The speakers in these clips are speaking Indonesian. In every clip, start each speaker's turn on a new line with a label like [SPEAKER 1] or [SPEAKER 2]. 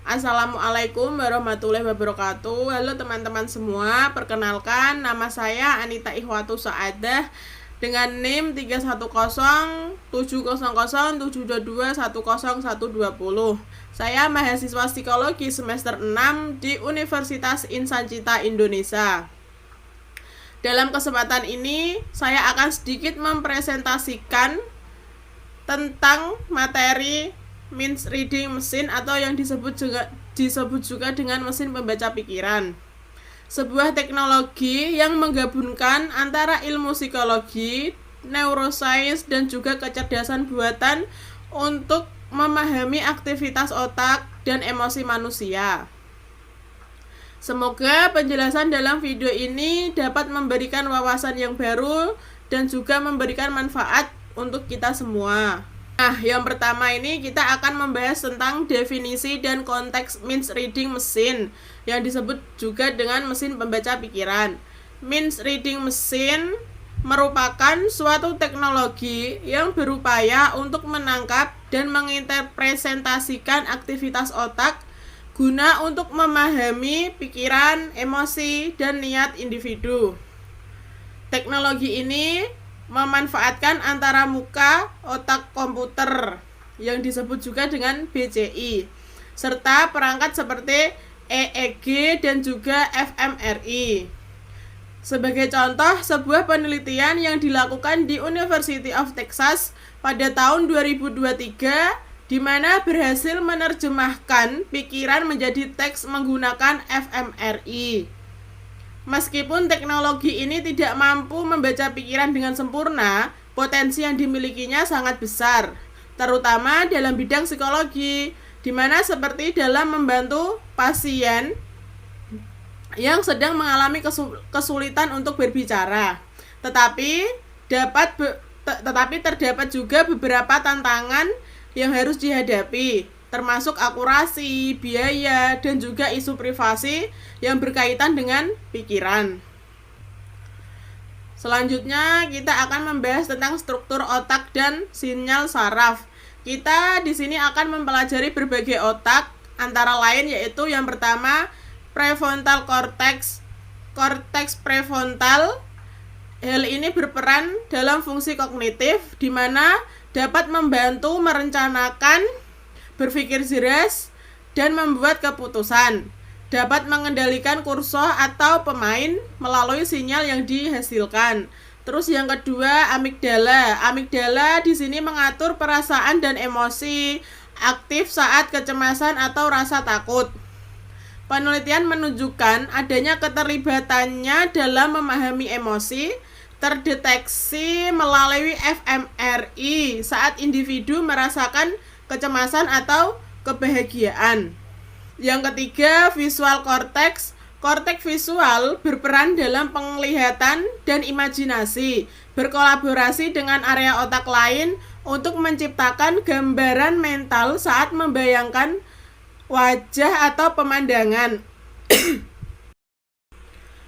[SPEAKER 1] Assalamualaikum warahmatullahi wabarakatuh. Halo teman-teman semua, perkenalkan nama saya Anita Ikhwatu Saadah dengan NIM 310070072210120. Saya mahasiswa psikologi semester 6 di Universitas Insan Cita Indonesia. Dalam kesempatan ini, saya akan sedikit mempresentasikan tentang materi Minds Reading Machine atau yang disebut juga dengan mesin pembaca pikiran. Sebuah teknologi yang menggabungkan antara ilmu psikologi, neuroscience, dan juga kecerdasan buatan untuk memahami aktivitas otak dan emosi manusia. Semoga penjelasan dalam video ini dapat memberikan wawasan yang baru dan juga memberikan manfaat untuk kita semua. Nah, yang pertama ini kita akan membahas tentang definisi dan konteks Minds Reading Machine yang disebut juga dengan mesin pembaca pikiran. Minds Reading Machine merupakan suatu teknologi yang berupaya untuk menangkap dan menginterpretasikan aktivitas otak guna untuk memahami pikiran, emosi, dan niat individu. Teknologi ini memanfaatkan antara muka otak komputer yang disebut juga dengan BCI serta perangkat seperti EEG dan juga fMRI. Sebagai contoh, sebuah penelitian yang dilakukan di University of Texas pada tahun 2023 di mana berhasil menerjemahkan pikiran menjadi teks menggunakan fMRI. Meskipun teknologi ini tidak mampu membaca pikiran dengan sempurna, potensi yang dimilikinya sangat besar, terutama dalam bidang psikologi, di mana seperti dalam membantu pasien yang sedang mengalami kesulitan untuk berbicara. Tetapi terdapat juga beberapa tantangan yang harus dihadapi, termasuk akurasi, biaya, dan juga isu privasi yang berkaitan dengan pikiran. Selanjutnya, kita akan membahas tentang struktur otak dan sinyal saraf. Kita di sini akan mempelajari berbagai otak, antara lain yaitu yang pertama, prefrontal cortex. Korteks prefrontal, hal ini berperan dalam fungsi kognitif, di mana dapat membantu merencanakan, berpikir jelas, dan membuat keputusan. Dapat mengendalikan kursor atau pemain melalui sinyal yang dihasilkan. Terus yang kedua, amigdala. Amigdala di sini mengatur perasaan dan emosi, aktif saat kecemasan atau rasa takut. Penelitian menunjukkan adanya keterlibatannya dalam memahami emosi, terdeteksi melalui fMRI saat individu merasakan kecemasan atau kebahagiaan. Yang ketiga, visual cortex. Korteks visual berperan dalam penglihatan dan imajinasi, berkolaborasi dengan area otak lain untuk menciptakan gambaran mental saat membayangkan wajah atau pemandangan.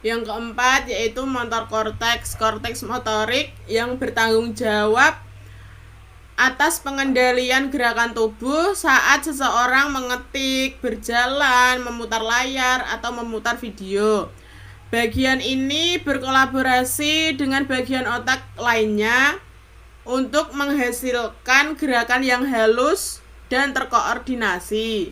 [SPEAKER 1] Yang keempat yaitu motor korteks. Korteks motorik yang bertanggung jawab atas pengendalian gerakan tubuh saat seseorang mengetik, berjalan, memutar layar, atau memutar video. Bagian ini berkolaborasi dengan bagian otak lainnya untuk menghasilkan gerakan yang halus dan terkoordinasi.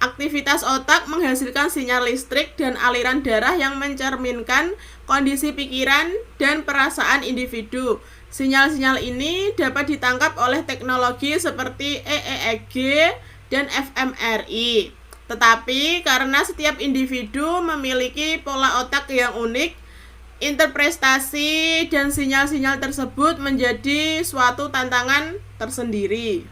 [SPEAKER 1] Aktivitas otak menghasilkan sinyal listrik dan aliran darah yang mencerminkan kondisi pikiran dan perasaan individu. Sinyal-sinyal ini dapat ditangkap oleh teknologi seperti EEG dan fMRI. Tetapi karena setiap individu memiliki pola otak yang unik, interpretasi dan sinyal-sinyal tersebut menjadi suatu tantangan tersendiri.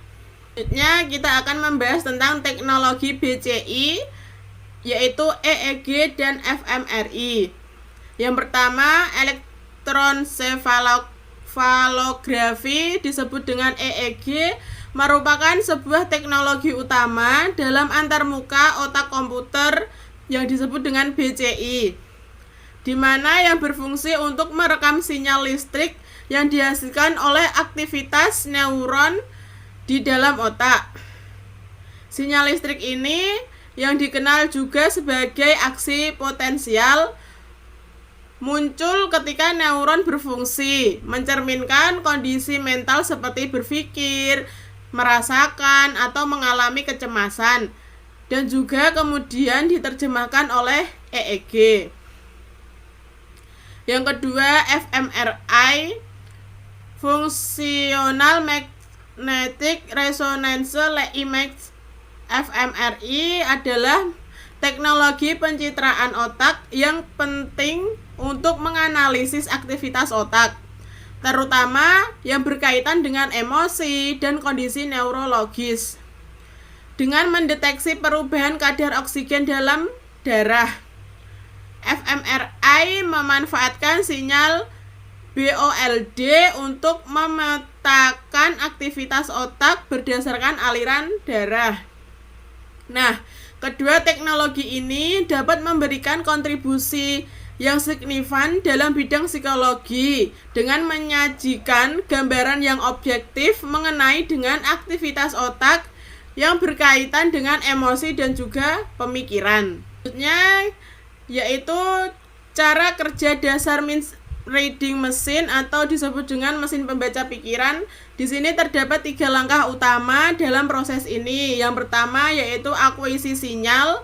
[SPEAKER 1] Selanjutnya kita akan membahas tentang teknologi BCI, yaitu EEG dan fMRI. Yang pertama, elektronsefalografi disebut dengan EEG, merupakan sebuah teknologi utama dalam antarmuka otak komputer yang disebut dengan BCI, di mana yang berfungsi untuk merekam sinyal listrik yang dihasilkan oleh aktivitas neuron di dalam otak. Sinyal listrik ini yang dikenal juga sebagai aksi potensial muncul ketika neuron berfungsi, mencerminkan kondisi mental seperti berpikir, merasakan, atau mengalami kecemasan, dan juga kemudian diterjemahkan oleh EEG. Yang kedua, fMRI, Functional Magnetic Resonance Image. fMRI adalah teknologi pencitraan otak yang penting untuk menganalisis aktivitas otak, terutama yang berkaitan dengan emosi dan kondisi neurologis, dengan mendeteksi perubahan kadar oksigen dalam darah. fMRI memanfaatkan sinyal BOLD untuk memetakan aktivitas otak berdasarkan aliran darah. Nah, kedua teknologi ini dapat memberikan kontribusi yang signifikan dalam bidang psikologi dengan menyajikan gambaran yang objektif mengenai dengan aktivitas otak yang berkaitan dengan emosi dan juga pemikiran. Maksudnya yaitu cara kerja dasar reading machine atau disebut dengan mesin pembaca pikiran. Di sini terdapat 3 langkah utama dalam proses ini. Yang pertama yaitu akuisisi sinyal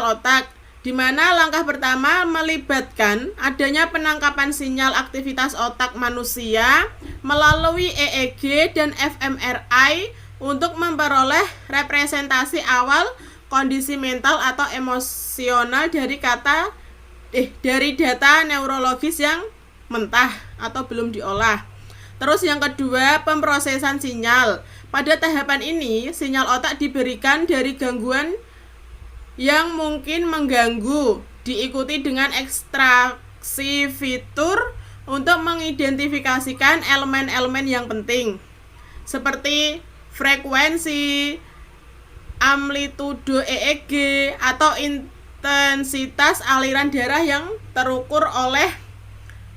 [SPEAKER 1] otak, di mana langkah pertama melibatkan adanya penangkapan sinyal aktivitas otak manusia melalui EEG dan fMRI untuk memperoleh representasi awal kondisi mental atau emosional dari data neurologis yang mentah atau belum diolah. Terus yang kedua, pemrosesan sinyal. Pada tahapan ini, sinyal otak diberikan dari gangguan yang mungkin mengganggu, diikuti dengan ekstraksi fitur untuk mengidentifikasikan elemen-elemen yang penting, seperti frekuensi, amplitudo EEG, atau intensitas aliran darah yang terukur oleh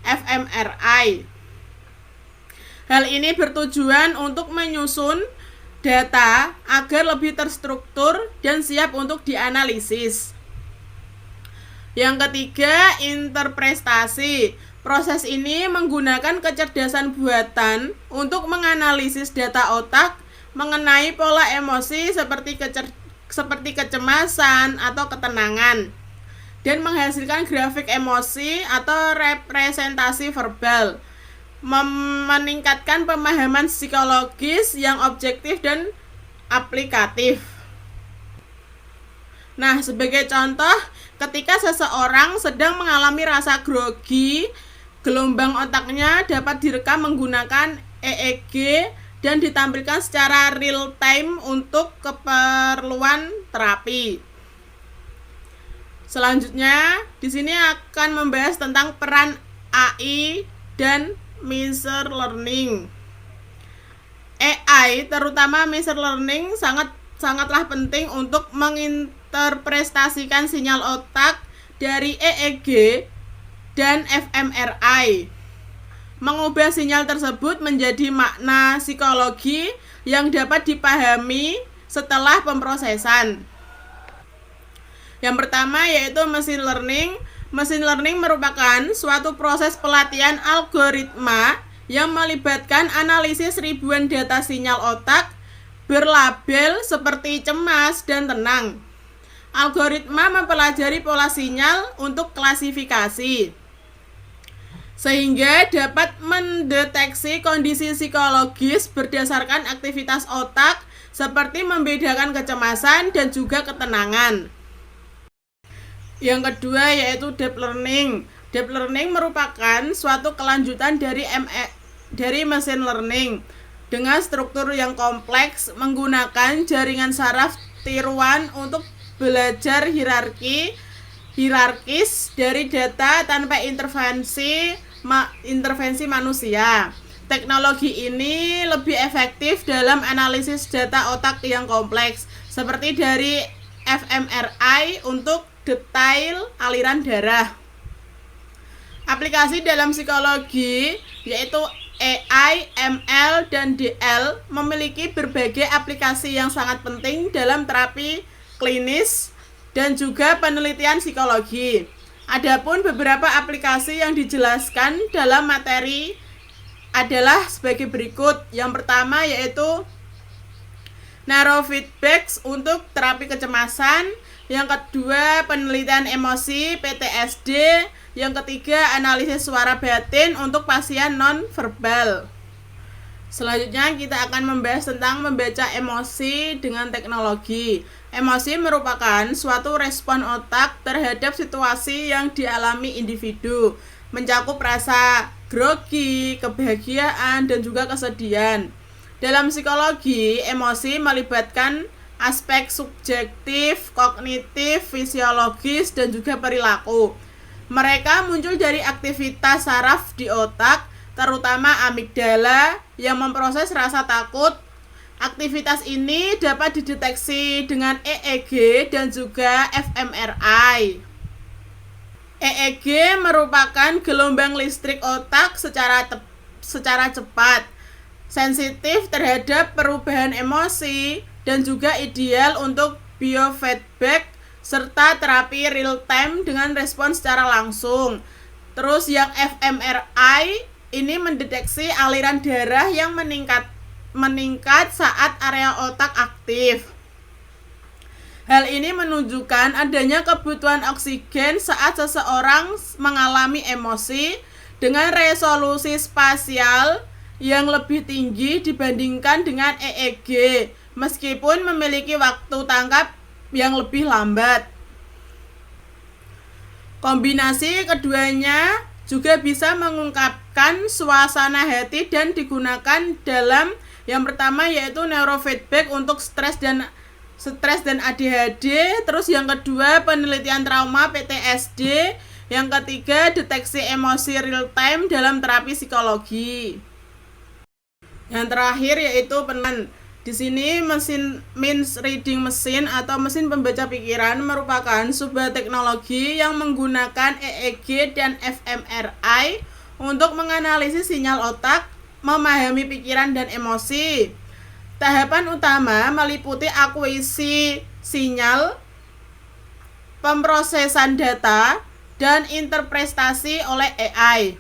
[SPEAKER 1] fMRI. Hal ini bertujuan untuk menyusun data agar lebih terstruktur dan siap untuk dianalisis. Yang ketiga, interpretasi. Proses ini menggunakan kecerdasan buatan untuk menganalisis data otak mengenai pola emosi seperti kecemasan atau ketenangan, dan menghasilkan grafik emosi atau representasi verbal, meningkatkan pemahaman psikologis yang objektif dan aplikatif. Nah, sebagai contoh, ketika seseorang sedang mengalami rasa grogi, gelombang otaknya dapat direkam menggunakan EEG dan ditampilkan secara real time untuk keperluan terapi. Selanjutnya, di sini akan membahas tentang peran AI dan machine learning. AI, terutama machine learning, sangatlah penting untuk menginterpretasikan sinyal otak dari EEG dan fMRI, mengubah sinyal tersebut menjadi makna psikologi yang dapat dipahami setelah pemrosesan. Yang pertama yaitu machine learning. Machine learning merupakan suatu proses pelatihan algoritma yang melibatkan analisis ribuan data sinyal otak berlabel seperti cemas dan tenang. Algoritma mempelajari pola sinyal untuk klasifikasi, sehingga dapat mendeteksi kondisi psikologis berdasarkan aktivitas otak seperti membedakan kecemasan dan juga ketenangan. Yang kedua yaitu deep learning. Deep learning merupakan suatu kelanjutan dari machine learning dengan struktur yang kompleks, menggunakan jaringan saraf tiruan untuk belajar hierarkis dari data tanpa intervensi manusia. Teknologi ini lebih efektif dalam analisis data otak yang kompleks, seperti dari fMRI untuk detail aliran darah. Aplikasi dalam psikologi yaitu AI, ML, dan DL memiliki berbagai aplikasi yang sangat penting dalam terapi klinis dan juga penelitian psikologi. Adapun beberapa aplikasi yang dijelaskan dalam materi adalah sebagai berikut. Yang pertama yaitu neurofeedback untuk terapi kecemasan, yang kedua penelitian emosi PTSD, yang ketiga analisis suara batin untuk pasien non-verbal. Selanjutnya kita akan membahas tentang membaca emosi dengan teknologi. Emosi merupakan suatu respon otak terhadap situasi yang dialami individu, mencakup rasa grogi, kebahagiaan, dan juga kesedihan. Dalam psikologi, emosi melibatkan aspek subjektif, kognitif, fisiologis, dan juga perilaku. Mereka muncul dari aktivitas saraf di otak, terutama amigdala yang memproses rasa takut. Aktivitas ini dapat dideteksi dengan EEG dan juga fMRI. EEG merupakan gelombang listrik otak secara cepat, sensitif terhadap perubahan emosi, dan juga ideal untuk biofeedback serta terapi real time dengan respon secara langsung. Terus yang fMRI ini mendeteksi aliran darah yang meningkat saat area otak aktif. Hal ini menunjukkan adanya kebutuhan oksigen saat seseorang mengalami emosi dengan resolusi spasial yang lebih tinggi dibandingkan dengan EEG, meskipun memiliki waktu tangkap yang lebih lambat. Kombinasi keduanya juga bisa mengungkapkan suasana hati dan digunakan dalam yang pertama yaitu neurofeedback untuk stres dan ADHD, terus yang kedua penelitian trauma PTSD, yang ketiga deteksi emosi real time dalam terapi psikologi. Yang terakhir yaitu di sini mesin reading machine atau mesin pembaca pikiran merupakan sebuah teknologi yang menggunakan EEG dan fMRI untuk menganalisis sinyal otak, memahami pikiran dan emosi. Tahapan utama meliputi akuisisi sinyal, pemrosesan data, dan interpretasi oleh AI.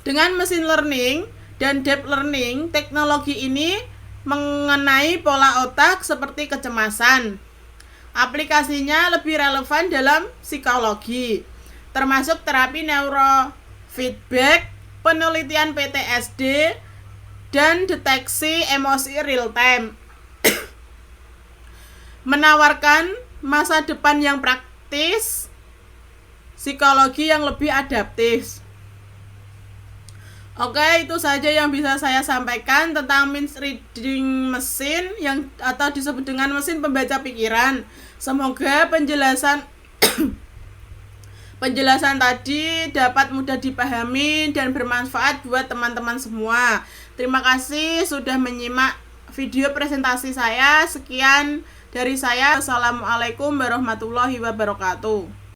[SPEAKER 1] Dengan mesin learning dan deep learning, teknologi ini mengenai pola otak seperti kecemasan. Aplikasinya lebih relevan dalam psikologi, termasuk terapi neurofeedback, penelitian PTSD, dan deteksi emosi real time. Menawarkan masa depan yang praktis, psikologi yang lebih adaptif. Oke, itu saja yang bisa saya sampaikan tentang means reading machine atau disebut dengan mesin pembaca pikiran. Semoga penjelasan tadi dapat mudah dipahami dan bermanfaat buat teman-teman semua. Terima kasih sudah menyimak video presentasi saya. Sekian dari saya. Assalamualaikum warahmatullahi wabarakatuh.